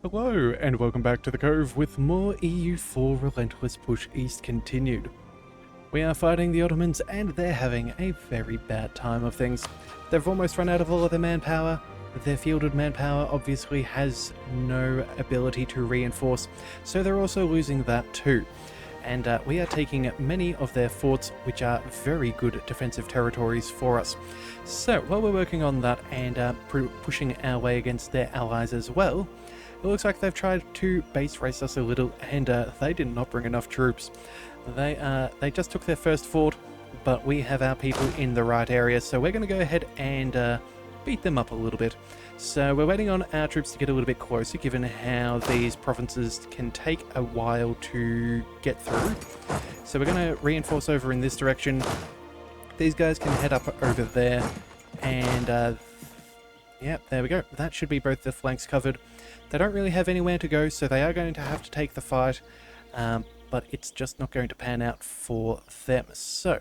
Hello, and welcome back to the Cove with more EU4 Relentless Push East continued. We are fighting the Ottomans and they're having a very bad time of things. They've almost run out of all of their manpower. Their fielded manpower obviously has no ability to reinforce, so they're also losing that too. And we are taking many of their forts, which are very good defensive territories for us. So while we're working on that and pushing our way against their allies as well, it looks like they've tried to base race us a little, and they did not bring enough troops. They just took their first fort, but we have our people in the right area, so we're going to go ahead and beat them up a little bit. So we're waiting on our troops to get a little bit closer, given how these provinces can take a while to get through. So we're going to reinforce over in this direction. These guys can head up over there, and yeah, there we go. That should be both the flanks covered. They don't really have anywhere to go, so they are going to have to take the fight, but it's just not going to pan out for them. So,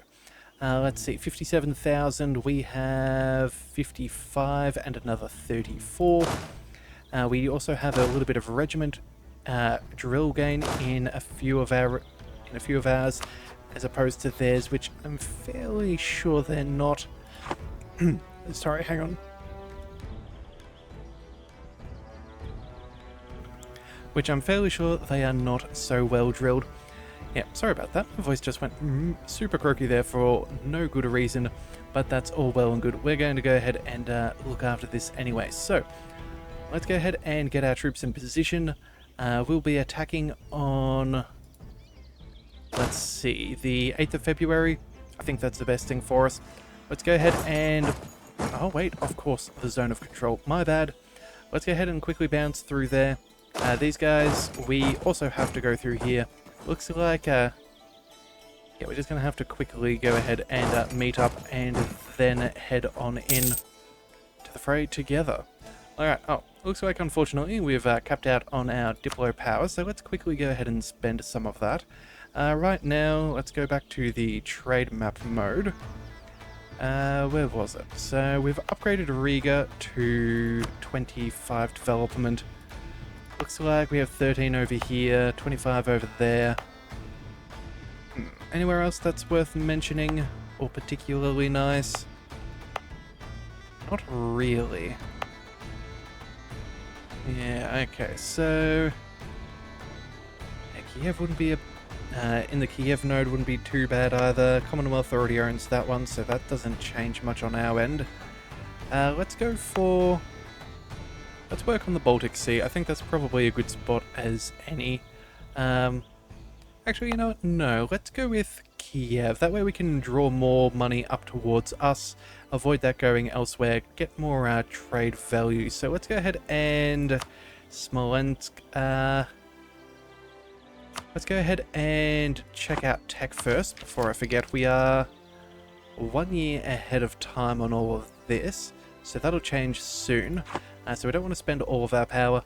let's see, 57,000, we have 55 and another 34. We also have a little bit of regiment drill gain in a few of ours, as opposed to theirs, which I'm fairly sure they're not. Sorry, hang on. Which I'm fairly sure they are not so well drilled. Yeah, sorry about that. My voice just went super croaky there for no good reason, but that's all well and good. We're going to go ahead and look after this anyway. So, let's go ahead and get our troops in position. We'll be attacking on, let's see, the 8th of February. I think that's the best thing for us. Let's go ahead and, oh wait, of course, the zone of control. My bad. Let's go ahead and quickly bounce through there. These guys, we also have to go through here. Looks like, yeah, we're just going to have to quickly go ahead and meet up and then head on in to the fray together. Alright, looks like unfortunately we've capped out on our Diplo power, so let's quickly go ahead and spend some of that. Right now, let's go back to the trade map mode. Where was it? So we've upgraded Riga to 25 development. Looks like we have 13 over here, 25 over there. Anywhere else that's worth mentioning or particularly nice? Not really. Yeah, okay, so yeah, Kiev wouldn't be in the Kiev node wouldn't be too bad either. Commonwealth already owns that one, so that doesn't change much on our end. Let's work on the Baltic Sea. I think that's probably a good spot as any. Actually, you know what? No, let's go with Kiev. That way we can draw more money up towards us, avoid that going elsewhere, get more trade value. So let's go ahead and Smolensk. Let's go ahead and check out tech first before I forget. We are 1 year ahead of time on all of this, so that'll change soon. So we don't want to spend all of our power,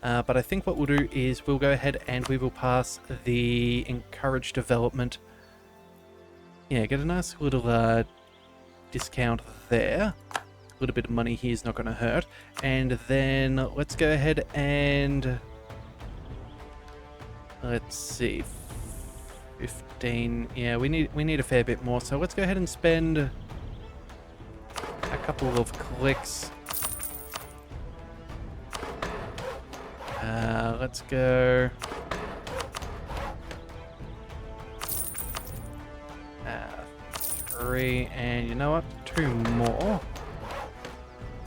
but I think what we'll do is we'll go ahead and we will pass the encourage development. Yeah, get a nice little discount there. A little bit of money here is not going to hurt. And then let's go ahead and let's see, 15. Yeah, we need a fair bit more. So let's go ahead and spend a couple of clicks. Let's go. 3, and you know what? 2 more.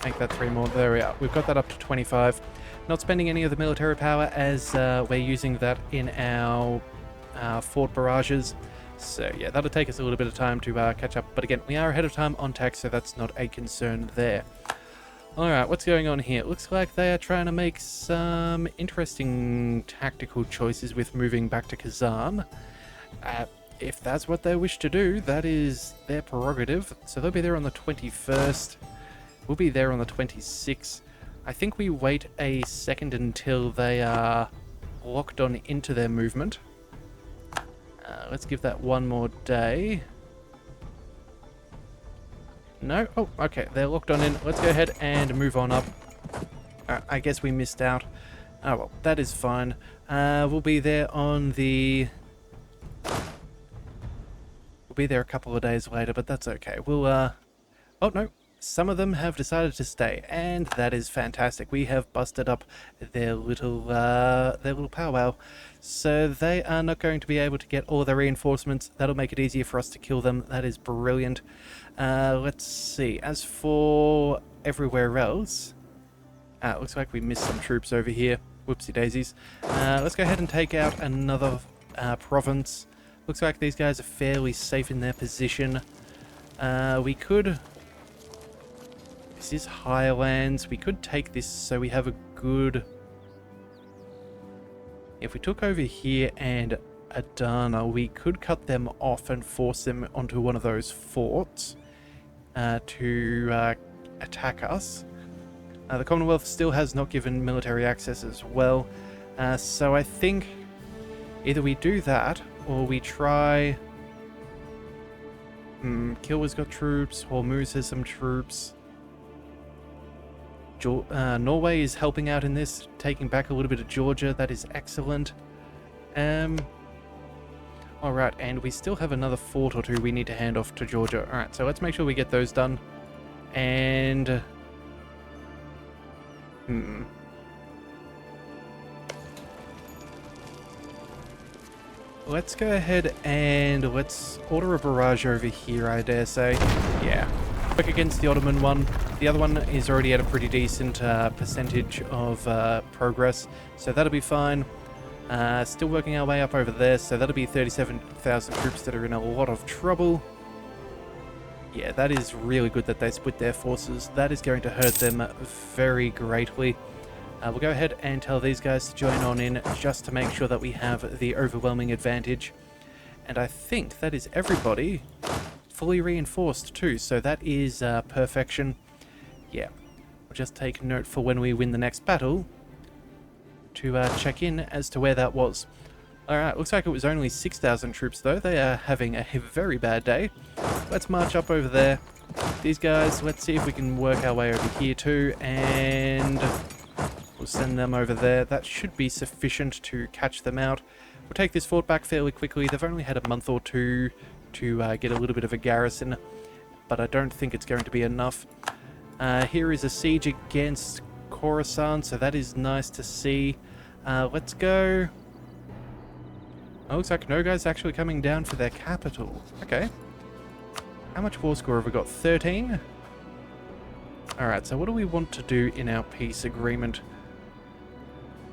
Make that 3 more. There we are. We've got that up to 25. Not spending any of the military power as we're using that in our fort barrages. So yeah, that'll take us a little bit of time to catch up. But again, we are ahead of time on tax, so that's not a concern there. Alright, what's going on here? It looks like they are trying to make some interesting tactical choices with moving back to Kazan. If that's what they wish to do, that is their prerogative. So they'll be there on the 21st. We'll be there on the 26th. I think we wait a second until they are locked on into their movement. Let's give that one more day. No? Oh, okay. They're locked on in. Let's go ahead and move on up. I guess we missed out. Oh well, that is fine. We'll be there on the... We'll be there a couple of days later, but that's okay. We'll, Oh, no. Some of them have decided to stay, and that is fantastic. We have busted up their little powwow. So they are not going to be able to get all their reinforcements. That'll make it easier for us to kill them. That is brilliant. Let's see. As for everywhere else... it looks like we missed some troops over here. Whoopsie daisies. Let's go ahead and take out another province. Looks like these guys are fairly safe in their position. We could... This is Highlands. We could take this so we have a good... If we took over here and Adana, we could cut them off and force them onto one of those forts to attack us. The Commonwealth still has not given military access as well. So I think either we do that or we try... Kilwa's got troops. Hormuz has some troops. Norway is helping out in this, taking back a little bit of Georgia. That is excellent. Alright, and we still have another fort or two we need to hand off to Georgia. Alright, so let's make sure we get those done. And... Let's go ahead and let's order a barrage over here, I dare say. Yeah. Quick against the Ottoman one. The other one is already at a pretty decent percentage of progress, so that'll be fine. Still working our way up over there, so that'll be 37,000 troops that are in a lot of trouble. Yeah, that is really good that they split their forces. That is going to hurt them very greatly. We'll go ahead and tell these guys to join on in just to make sure that we have the overwhelming advantage. And I think that is everybody fully reinforced too, so that is perfection. Yeah, we'll just take note for when we win the next battle to check in as to where that was. Alright, looks like it was only 6,000 troops though. They are having a very bad day. Let's march up over there. These guys, let's see if we can work our way over here too, and we'll send them over there. That should be sufficient to catch them out. We'll take this fort back fairly quickly. They've only had a month or two to get a little bit of a garrison, but I don't think it's going to be enough. Here is a siege against Khorasan, so that is nice to see. Let's go... Oh, looks like Nogai's actually coming down for their capital. Okay. How much war score have we got? 13? Alright, so what do we want to do in our peace agreement?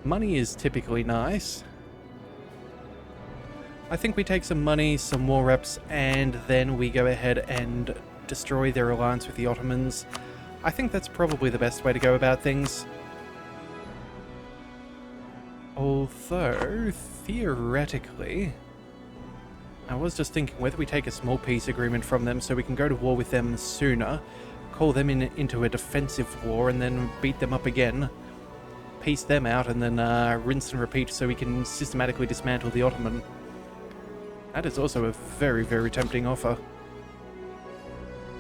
Money is typically nice. I think we take some money, some war reps, and then we go ahead and destroy their alliance with the Ottomans. I think that's probably the best way to go about things. Although, theoretically, I was just thinking whether we take a small peace agreement from them so we can go to war with them sooner, call them into a defensive war, and then beat them up again, peace them out, and then rinse and repeat so we can systematically dismantle the Ottoman. That is also a very, very tempting offer.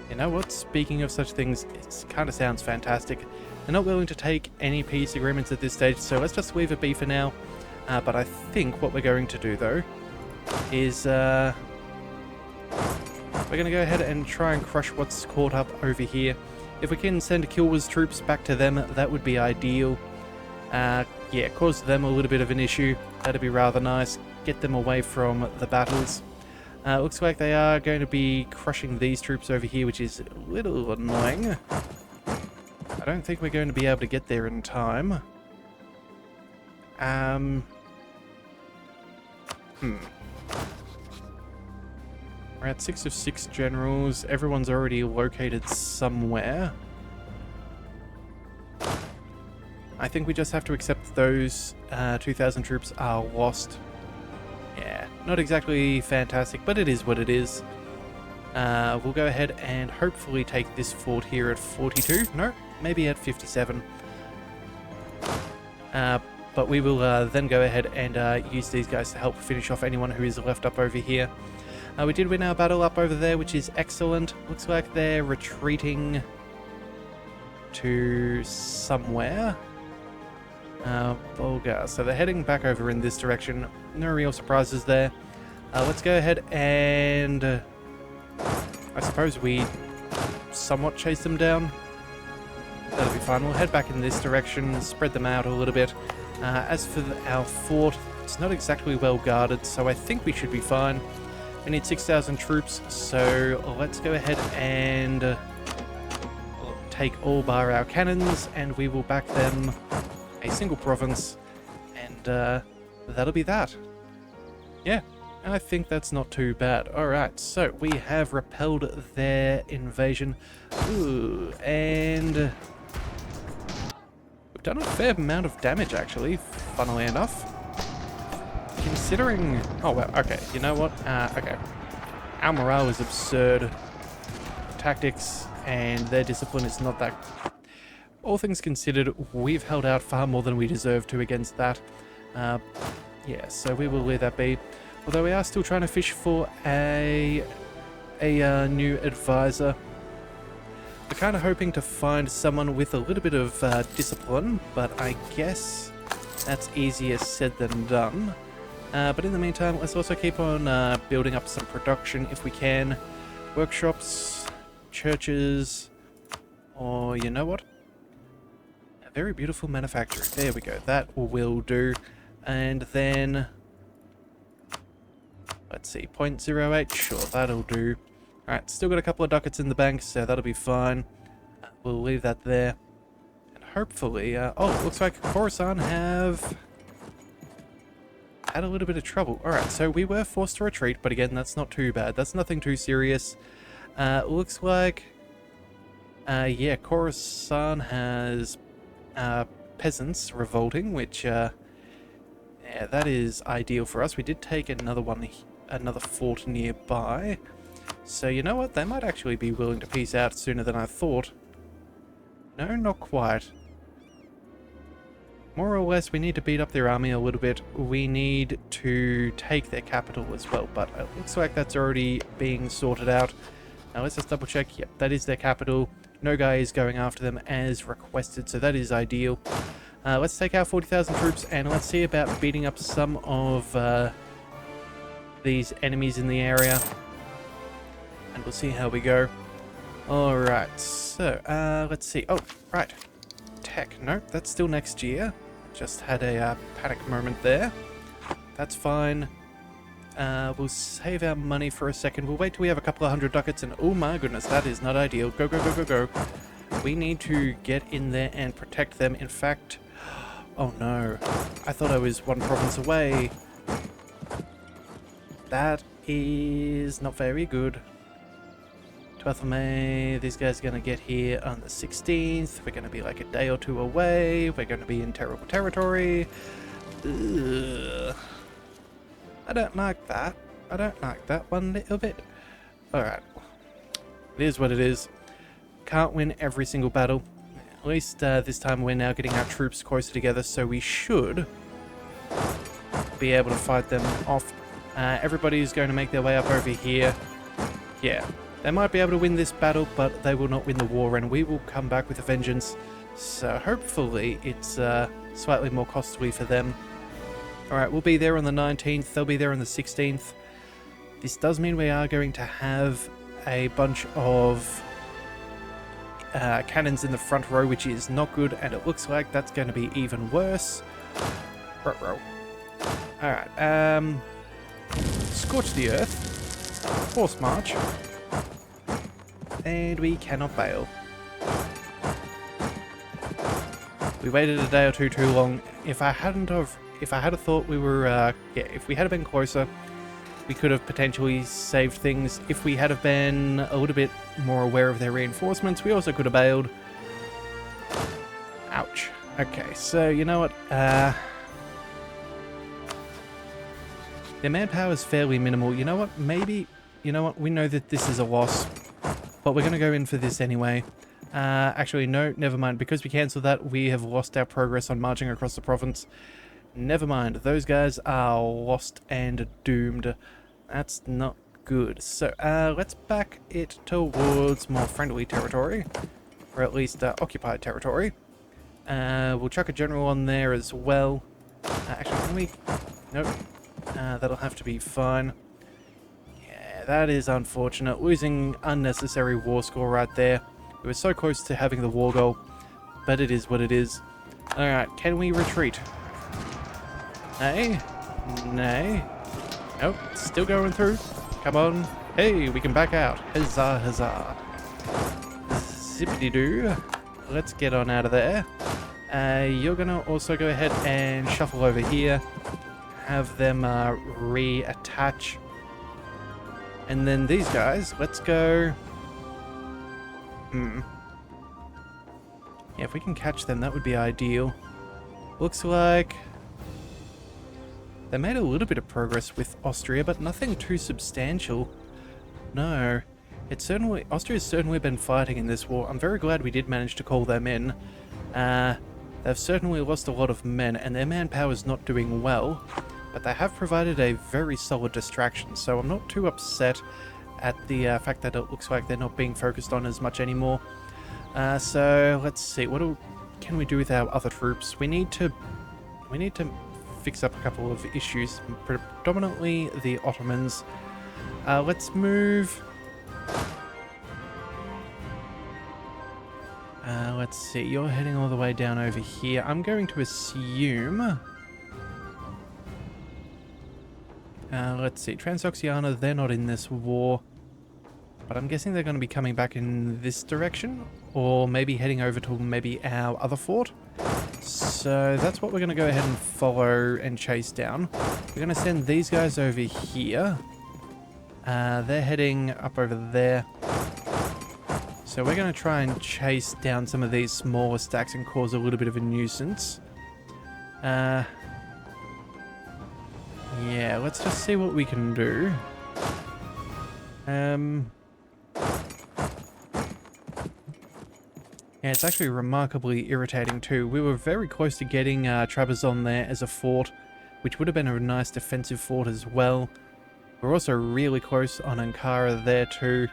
You know what? Speaking of such things, it kind of sounds fantastic. They're not willing to take any peace agreements at this stage, so let's just leave it be for now. But I think what we're going to do, though, is we're going to go ahead and try and crush what's caught up over here. If we can send Kilwa's troops back to them, that would be ideal. Yeah, cause them a little bit of an issue. That'd be rather nice. Get them away from the battles. Looks like they are going to be crushing these troops over here, which is a little annoying. I don't think we're going to be able to get there in time. We're at 6 of 6 generals. Everyone's already located somewhere. I think we just have to accept those 2,000 troops are lost. Yeah, not exactly fantastic, but it is what it is. We'll go ahead and hopefully take this fort here at 42. No, maybe at 57. But we will then go ahead and use these guys to help finish off anyone who is left up over here. We did win our battle up over there, which is excellent. Looks like they're retreating to somewhere. Bulgar. So they're heading back over in this direction. No real surprises there. Let's go ahead and I suppose we somewhat chase them down. That'll be fine. We'll head back in this direction, spread them out a little bit. As for our fort, it's not exactly well guarded, so I think we should be fine. We need 6,000 troops, so let's go ahead and take all bar our cannons, and we will back them a single province, and that'll be that. Yeah, I think that's not too bad. Alright, so we have repelled their invasion. Ooh, and we've done a fair amount of damage, actually, funnily enough. Considering... Oh, well, okay, you know what? Okay. Our morale is absurd. Tactics and their discipline is not that... All things considered, we've held out far more than we deserve to against that. Yeah, so we will let that be. Although we are still trying to fish for a new advisor. We're kind of hoping to find someone with a little bit of discipline, but I guess that's easier said than done. But in the meantime, let's also keep on building up some production if we can. Workshops, churches, or you know what? A very beautiful manufactory. There we go. That will do. And then... Let's see, 0.08, sure, that'll do. Alright, still got a couple of ducats in the bank, so that'll be fine. We'll leave that there. And hopefully, oh, looks like Khorasan have had a little bit of trouble. Alright, so we were forced to retreat, but again, that's not too bad. That's nothing too serious. Looks like, yeah, Khorasan has peasants revolting, which, yeah, that is ideal for us. We did take another fort nearby. So you know what? They might actually be willing to peace out sooner than I thought. No, not quite. More or less, we need to beat up their army a little bit. We need to take their capital as well, but it looks like that's already being sorted out. Now let's just double check. Yep, that is their capital. No guy is going after them as requested, so that is ideal. Let's take our 40,000 troops and let's see about beating up some of these enemies in the area. And we'll see how we go. Alright, so let's see. Oh, right. Tech. Nope, that's still next year. Just had a panic moment there. That's fine. We'll save our money for a second. We'll wait till we have a couple of hundred ducats and oh my goodness, that is not ideal. Go, go, go, go, go. We need to get in there and protect them. In fact... Oh no, I thought I was one province away. That is not very good. 12th of May, these guys are going to get here on the 16th. We're going to be like a day or two away. We're going to be in terrible territory. Ugh. I don't like that. I don't like that one little bit. Alright. It is what it is. Can't win every single battle. At least this time we're now getting our troops closer together, so we should be able to fight them off. Everybody's going to make their way up over here. Yeah, they might be able to win this battle, but they will not win the war, and we will come back with a vengeance. So hopefully it's slightly more costly for them. Alright, we'll be there on the 19th, they'll be there on the 16th. This does mean we are going to have a bunch of cannons in the front row, which is not good, and it looks like that's going to be even worse. Alright, Scorch the Earth, Force March, and we cannot bail. We waited a day or two too long. If I had thought we were, yeah, if we had been closer, we could have potentially saved things. If we had have been a little bit more aware of their reinforcements, we also could have bailed. Ouch. Okay, so you know what? Their manpower is fairly minimal. You know what? Maybe, you know what? We know that this is a loss, but we're going to go in for this anyway. Actually, no, never mind. Because we cancelled that, we have lost our progress on marching across the province. Never mind. Those guys are lost and doomed. That's not good. So, let's back it towards more friendly territory. Or at least occupied territory. We'll chuck a general on there as well. Actually, can we... Nope. That'll have to be fine. Yeah, that is unfortunate. Losing unnecessary war score right there. We were so close to having the war goal, but it is what it is. Alright, can we retreat? Nay? Nay? Nope, still going through. Come on. Hey, we can back out. Huzzah, huzzah. Zippity-doo. Let's get on out of there. You're going to also go ahead and shuffle over here. Have them reattach. And then these guys, let's go... Yeah, if we can catch them, that would be ideal. Looks like... They made a little bit of progress with Austria, but nothing too substantial. No. Austria's certainly been fighting in this war. I'm very glad we did manage to call them in. They've certainly lost a lot of men, and their manpower is not doing well. But they have provided a very solid distraction, so I'm not too upset at the fact that it looks like they're not being focused on as much anymore. So let's see, can we do with our other troops? We need to fix up a couple of issues, predominantly the Ottomans. Let's move. Let's see, you're heading all the way down over here. I'm going to assume... let's see, Transoxiana, they're not in this war. But I'm guessing they're going to be coming back in this direction. Or maybe heading over to maybe our other fort. So that's what we're going to go ahead and follow and chase down. We're going to send these guys over here. They're heading up over there. So we're going to try and chase down some of these smaller stacks and cause a little bit of a nuisance. Yeah, let's just see what we can do. Yeah, it's actually remarkably irritating too. We were very close to getting Trabzon there as a fort, which would have been a nice defensive fort as well. We're also really close on Ankara there too,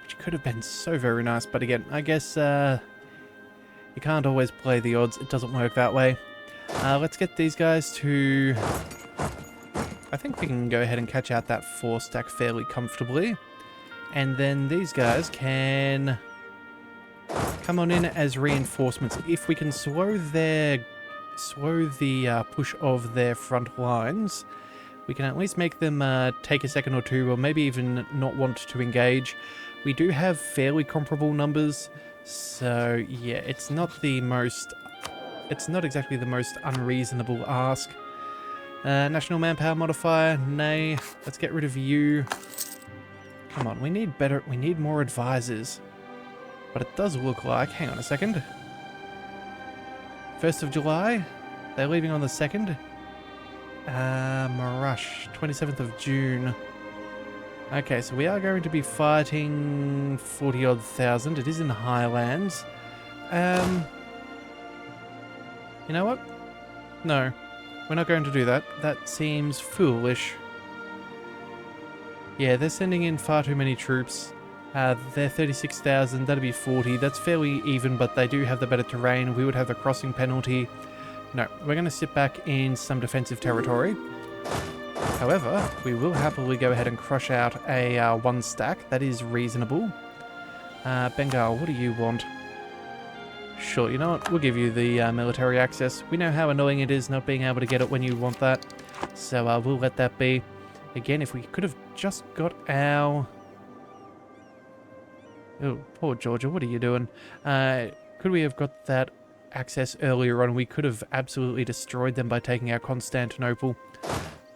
which could have been so very nice. But again, I guess you can't always play the odds. It doesn't work that way. Let's get these guys to... I think we can go ahead and catch out that 4 stack fairly comfortably. And then these guys can come on in as reinforcements. If we can slow the push of their front lines, we can at least make them take a second or two, or maybe even not want to engage. We do have fairly comparable numbers, so yeah, it's not exactly the most unreasonable ask. National manpower modifier, nay. Let's get rid of you. Come on, we need more advisors. But it does look like, hang on a second. 1st of July? They're leaving on the 2nd? Marash, 27th of June. Okay, so we are going to be fighting 40-odd thousand. It is in the Highlands. You know what? No, we're not going to do that. That seems foolish. Yeah, they're sending in far too many troops. They're 36,000, that'd be 40. That's fairly even, but they do have the better terrain. We would have the crossing penalty. No, we're going to sit back in some defensive territory. However, we will happily go ahead and crush out a 1 stack. That is reasonable. Bengal, what do you want? Sure, you know what? We'll give you the military access. We know how annoying it is not being able to get it when you want that. So we'll let that be. Again, if we could have just got our... Oh, poor Georgia, what are you doing? Could we have got that access earlier on? We could have absolutely destroyed them by taking out Constantinople.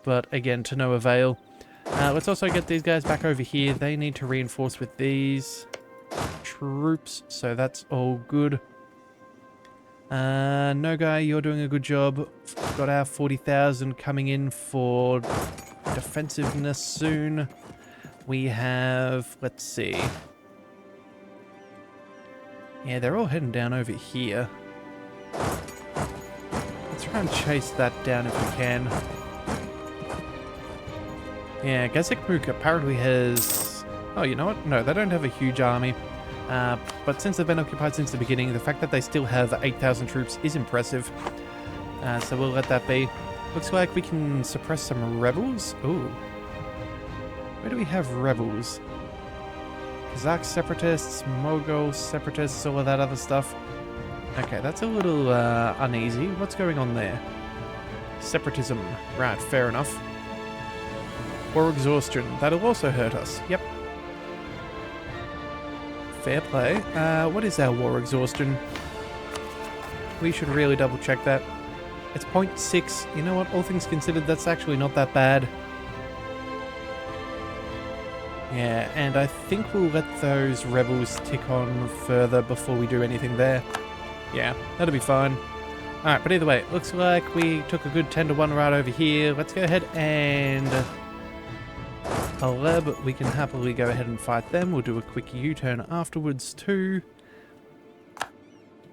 But again, to no avail. Let's also get these guys back over here. They need to reinforce with these troops, so that's all good. No guy, you're doing a good job. Got our 40,000 coming in for defensiveness soon. We have, let's see. Yeah, they're all heading down over here. Let's try and chase that down if we can. Yeah, Gazikmuk apparently has... Oh, you know what? No, they don't have a huge army. But since they've been occupied since the beginning, the fact that they still have 8,000 troops is impressive. So we'll let that be. Looks like we can suppress some rebels. Ooh. Where do we have rebels? Kazakh separatists, Mogul separatists, all of that other stuff. Okay, that's a little uneasy. What's going on there? Separatism. Right, fair enough. War exhaustion. That'll also hurt us. Yep. Fair play. What is our war exhaustion? We should really double check that. It's 0.6. You know what? All things considered, that's actually not that bad. Yeah, and I think we'll let those rebels tick on further before we do anything there. Yeah, that'll be fine. Alright, but either way, it looks like we took a good 10-1 right over here. Let's go ahead and... Aleb, we can happily go ahead and fight them. We'll do a quick U-turn afterwards too.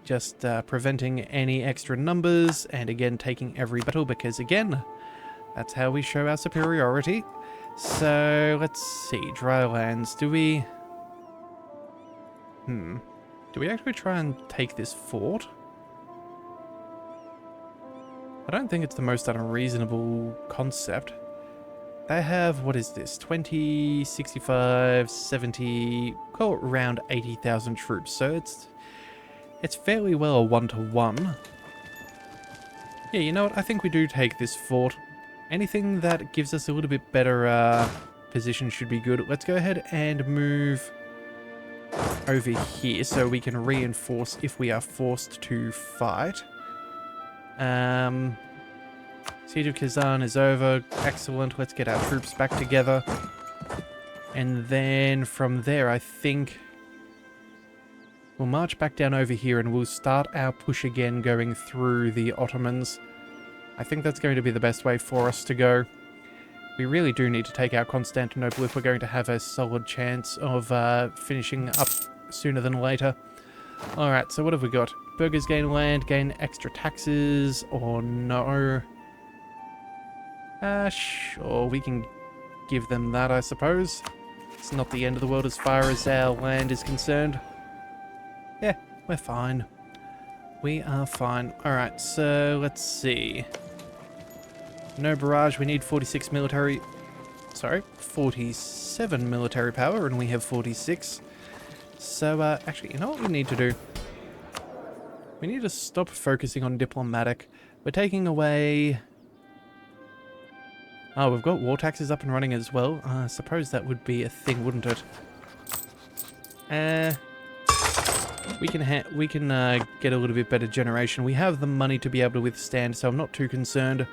Just preventing any extra numbers, and again taking every battle, because again, that's how we show our superiority. So, let's see, drylands, do we... Do we actually try and take this fort? I don't think it's the most unreasonable concept. They have, what is this, 20, 65, 70, call it around 80,000 troops, so it's fairly well a 1-to-1. Yeah, you know what, I think we do take this fort. Anything that gives us a little bit better position should be good. Let's go ahead and move over here so we can reinforce if we are forced to fight. Siege of Kazan is over. Excellent. Let's get our troops back together. And then from there, I think we'll march back down over here and we'll start our push again going through the Ottomans. I think that's going to be the best way for us to go. We really do need to take out Constantinople if we're going to have a solid chance of finishing up sooner than later. Alright, so what have we got? Burghers gain land, gain extra taxes, or no? Sure, we can give them that, I suppose. It's not the end of the world as far as our land is concerned. Yeah, we're fine. We are fine. Alright, so let's see. No barrage, we need 47 military power, and we have 46. So, actually, you know what we need to do? We need to stop focusing on diplomatic. We're taking away... Oh, we've got war taxes up and running as well. I suppose that would be a thing, wouldn't it? We can get a little bit better generation. We have the money to be able to withstand, so I'm not too concerned.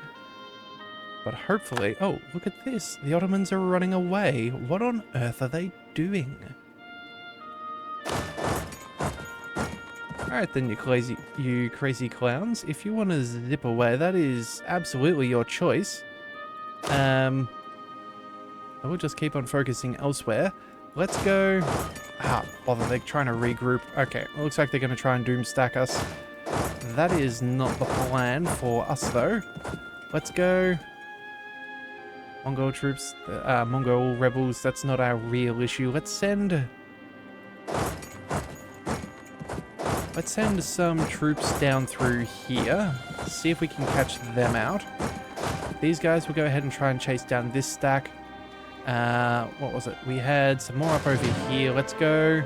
But hopefully... Oh, look at this. The Ottomans are running away. What on earth are they doing? Alright then, you crazy clowns. If you want to zip away, that is absolutely your choice. I will just keep on focusing elsewhere. Let's go... bother, they're trying to regroup. Okay, it looks like they're going to try and doomstack us. That is not the plan for us, though. Let's go... Mongol troops, Mongol rebels, that's not our real issue. Let's send some troops down through here. See if we can catch them out. These guys will go ahead and try and chase down this stack. What was it? We had some more up over here. Let's go.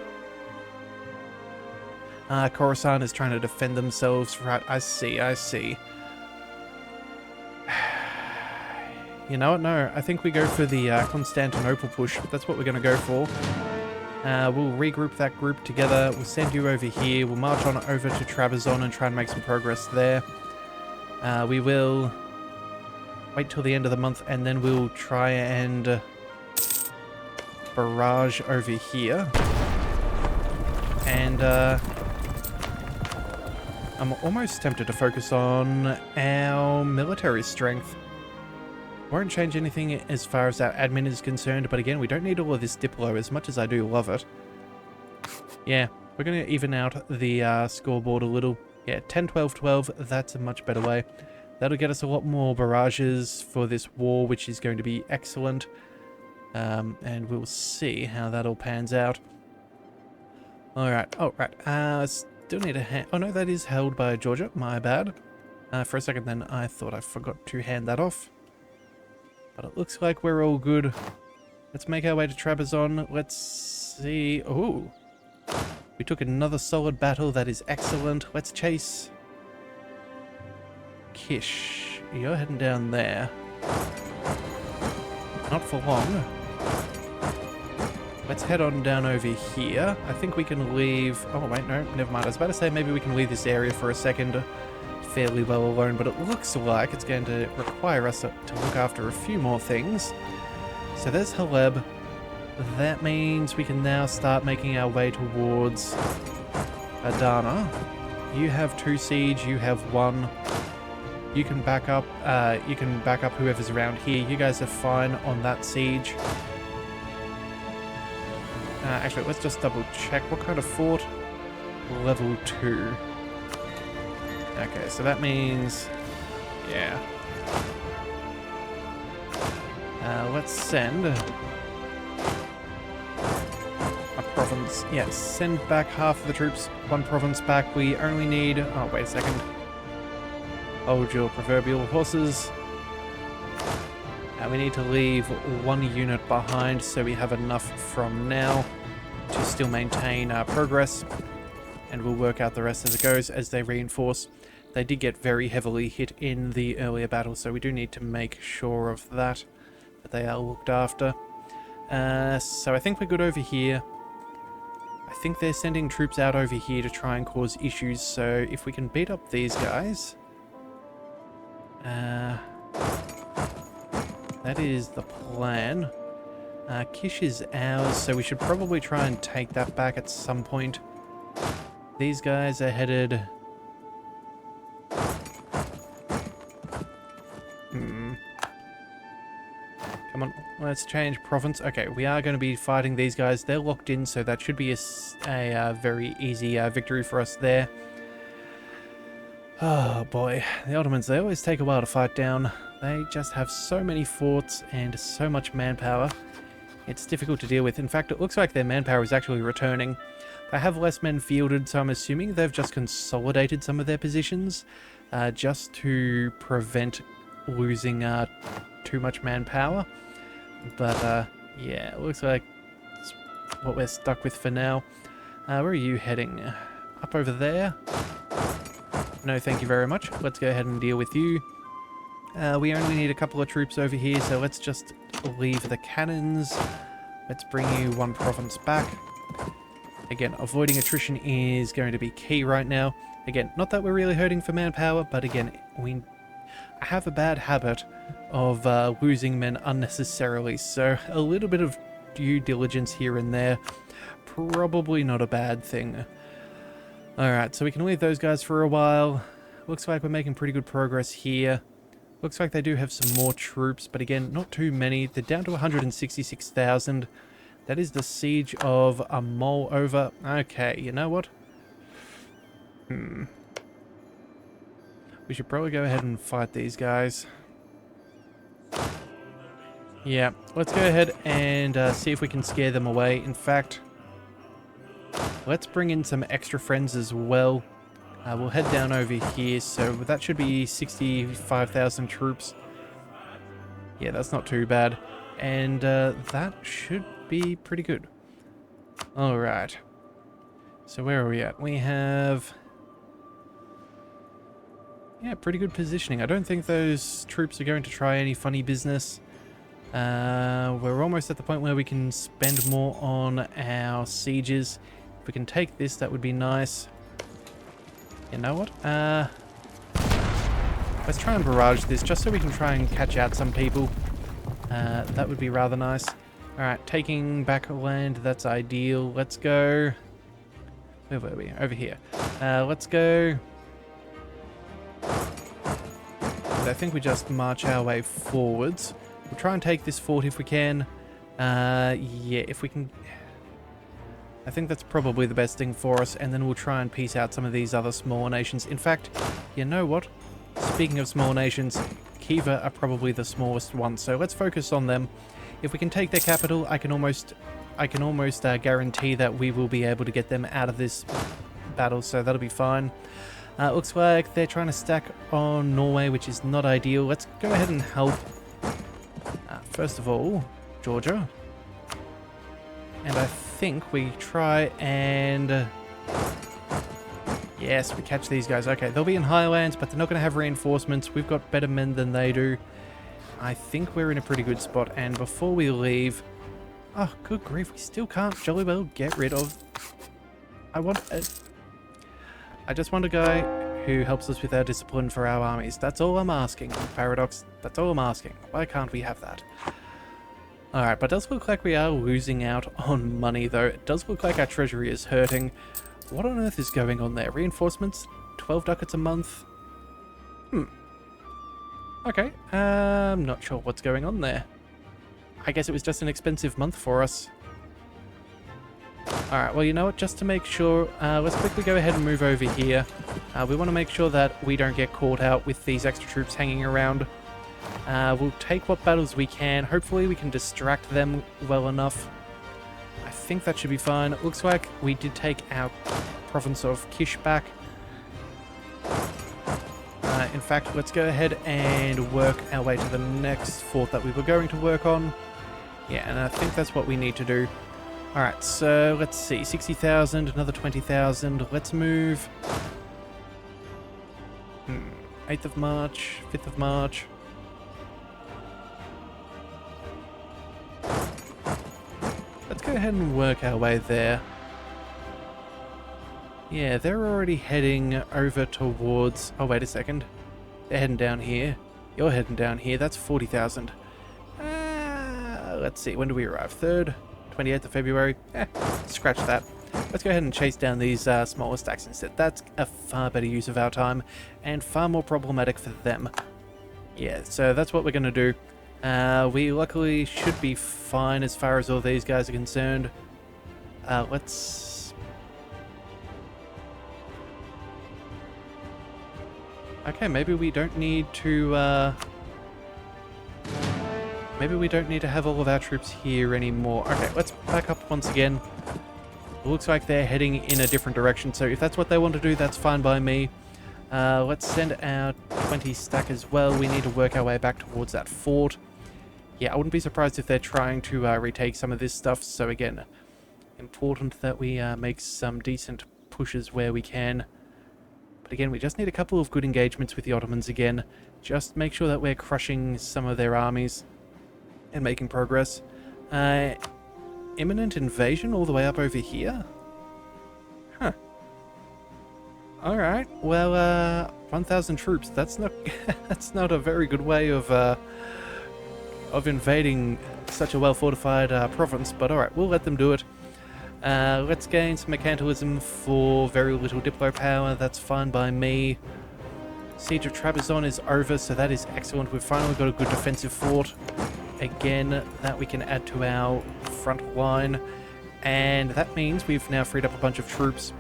Khorasan is trying to defend themselves. Right, I see. You know what? No, I think we go for the Constantinople push. That's what we're going to go for. We'll regroup that group together. We'll send you over here. We'll march on over to Trabzon and try and make some progress there. We will wait till the end of the month and then we'll try and barrage over here. And I'm almost tempted to focus on our military strength. Won't change anything as far as our admin is concerned, but again, we don't need all of this Diplo as much as I do love it. Yeah, we're going to even out the scoreboard a little. Yeah, 10, 12, 12, that's a much better way. That'll get us a lot more barrages for this war, which is going to be excellent. And we'll see how that all pans out. Alright, oh, right. Still need a hand. Oh, no, that is held by Georgia. My bad. For a second then, I thought I forgot to hand that off. But it looks like we're all good. Let's make our way to Trabzon. Let's see. Oh, we took another solid battle. That is excellent. Let's chase Kish. You're heading down there. Not for long. Let's head on down over here. I think we can leave... Oh, wait, no, never mind. I was about to say maybe we can leave this area for a second fairly well alone, but it looks like it's going to require us to look after a few more things. So there's Haleb. That means we can now start making our way towards Adana. You have 2 siege, you have 1. You can back up whoever's around here. You guys are fine on that siege. Actually, let's just double check. What kind of fort? Level 2. Okay, so that means... Yeah. Let's send... a province. Yes, send back half of the troops. 1 province back. We only need... Oh, wait a second. Hold your proverbial horses. We need to leave 1 unit behind so we have enough from now to still maintain progress, and we'll work out the rest as it goes as they reinforce. They did get very heavily hit in the earlier battle, so we do need to make sure of that they are looked after. So I think we're good over here. I think they're sending troops out over here to try and cause issues, so if we can beat up these guys... that is the plan. Kish is ours, so we should probably try and take that back at some point. These guys are headed... Come on, let's change province. Okay, we are going to be fighting these guys. They're locked in, so that should be a very easy victory for us there. Oh boy, the Ottomans, they always take a while to fight down. They just have so many forts and so much manpower. It's difficult to deal with. In fact, it looks like their manpower is actually returning. They have less men fielded, so I'm assuming they've just consolidated some of their positions just to prevent losing too much manpower. But yeah, it looks like it's what we're stuck with for now. Where are you heading? Up over there? No, thank you very much. Let's go ahead and deal with you. We only need a couple of troops over here, so let's just leave the cannons. Let's bring you 1 province back. Again, avoiding attrition is going to be key right now. Again, not that we're really hurting for manpower, but again, I have a bad habit of losing men unnecessarily, so a little bit of due diligence here and there, probably not a bad thing. Alright, so we can leave those guys for a while. Looks like we're making pretty good progress here. Looks like they do have some more troops, but again, not too many. They're down to 166,000. That is the siege of a mole over. Okay, you know what? We should probably go ahead and fight these guys. Yeah, let's go ahead and see if we can scare them away. In fact, let's bring in some extra friends as well. We'll head down over here, so that should be 65,000 troops. Yeah, that's not too bad. And that should be pretty good. Alright. So where are we at? We have... yeah, pretty good positioning. I don't think those troops are going to try any funny business. We're almost at the point where we can spend more on our sieges. If we can take this, that would be nice. You know what? Let's try and barrage this, just so we can try and catch out some people. That would be rather nice. Alright, taking back land, that's ideal. Let's go... where were we? Over here. Let's go... I think we just march our way forwards. We'll try and take this fort if we can. Yeah, if we can... I think that's probably the best thing for us, and then we'll try and piece out some of these other smaller nations. In fact, you know what? Speaking of small nations, Khiva are probably the smallest one, so let's focus on them. If we can take their capital, I can almost I can almost guarantee that we will be able to get them out of this battle, so that'll be fine. Looks like they're trying to stack on Norway, which is not ideal. Let's go ahead and help. First of all, Georgia. And I think we try and... yes, we catch these guys. Okay, they'll be in Highlands, but they're not going to have reinforcements. We've got better men than they do. I think we're in a pretty good spot. And before we leave... oh, good grief, we still can't jolly well get rid of... I just want a guy who helps us with our discipline for our armies. That's all I'm asking, Paradox. That's all I'm asking. Why can't we have that? Alright, but it does look like we are losing out on money, though. It does look like our treasury is hurting. What on earth is going on there? Reinforcements? 12 ducats a month? Okay, I'm not sure what's going on there. I guess it was just an expensive month for us. Alright, well, you know what? Just to make sure, let's quickly go ahead and move over here. We want to make sure that we don't get caught out with these extra troops hanging around. We'll take what battles we can. Hopefully we can distract them well enough. I think that should be fine. It looks like we did take our province of Kish back. In fact, let's go ahead and work our way to the next fort that we were going to work on. Yeah, and I think that's what we need to do. Alright, so let's see. 60,000, another 20,000. Let's move. 8th of March, 5th of March. Let's go ahead and work our way there. Yeah, they're already heading over towards... oh, wait a second. They're heading down here. You're heading down here. That's 40,000. Let's see. When do we arrive? 3rd? 28th of February? Scratch that. Let's go ahead and chase down these smaller stacks instead. That's a far better use of our time and far more problematic for them. Yeah, so that's what we're going to do. We luckily should be fine as far as all these guys are concerned. Let's... okay, maybe we don't need to... maybe we don't need to have all of our troops here anymore. Okay, let's back up once again. It looks like they're heading in a different direction, so if that's what they want to do, that's fine by me. Let's send our 20 stack as well. We need to work our way back towards that fort. Yeah, I wouldn't be surprised if they're trying to retake some of this stuff, so again, important that we make some decent pushes where we can. But again, we just need a couple of good engagements with the Ottomans again. Just make sure that we're crushing some of their armies and making progress. Imminent invasion all the way up over here? Huh. Alright, well, 1,000 troops. That's not that's not a very good way of invading such a well-fortified province, but alright, we'll let them do it. Let's gain some mercantilism for very little diplo power. That's fine by me. Siege of Trabzon is over, so that is excellent. We've finally got a good defensive fort. Again, that we can add to our front line. And that means we've now freed up a bunch of troops.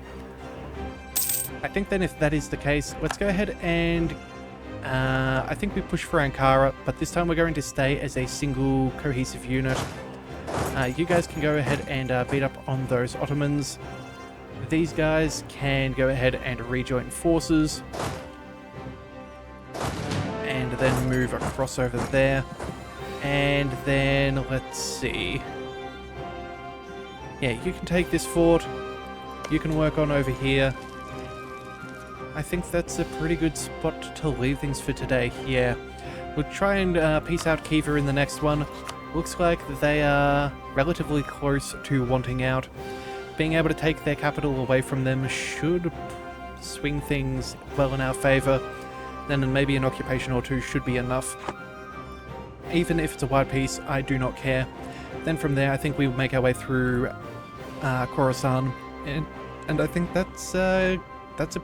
I think then if that is the case, let's go ahead and... I think we push for Ankara, but this time we're going to stay as a single cohesive unit. You guys can go ahead and beat up on those Ottomans. These guys can go ahead and rejoin forces. And then move across over there. And then, let's see. Yeah, you can take this fort. You can work on over here. I think that's a pretty good spot to leave things for today. Yeah, we'll try and peace out Kiev in the next one. Looks like they are relatively close to wanting out. Being able to take their capital away from them should swing things well in our favor. Then maybe an occupation or two should be enough. Even if it's a wide peace, I do not care. Then from there, I think we'll make our way through Khorasan, and I think that's a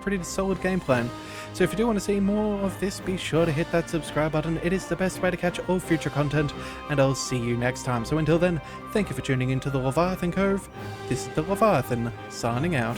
pretty solid game plan. So if you do want to see more of this, be sure to hit that subscribe button. It is the best way to catch all future content, and I'll see you next time. So until then, thank you for tuning into the Leviathan Cove. This is the Leviathan, signing out.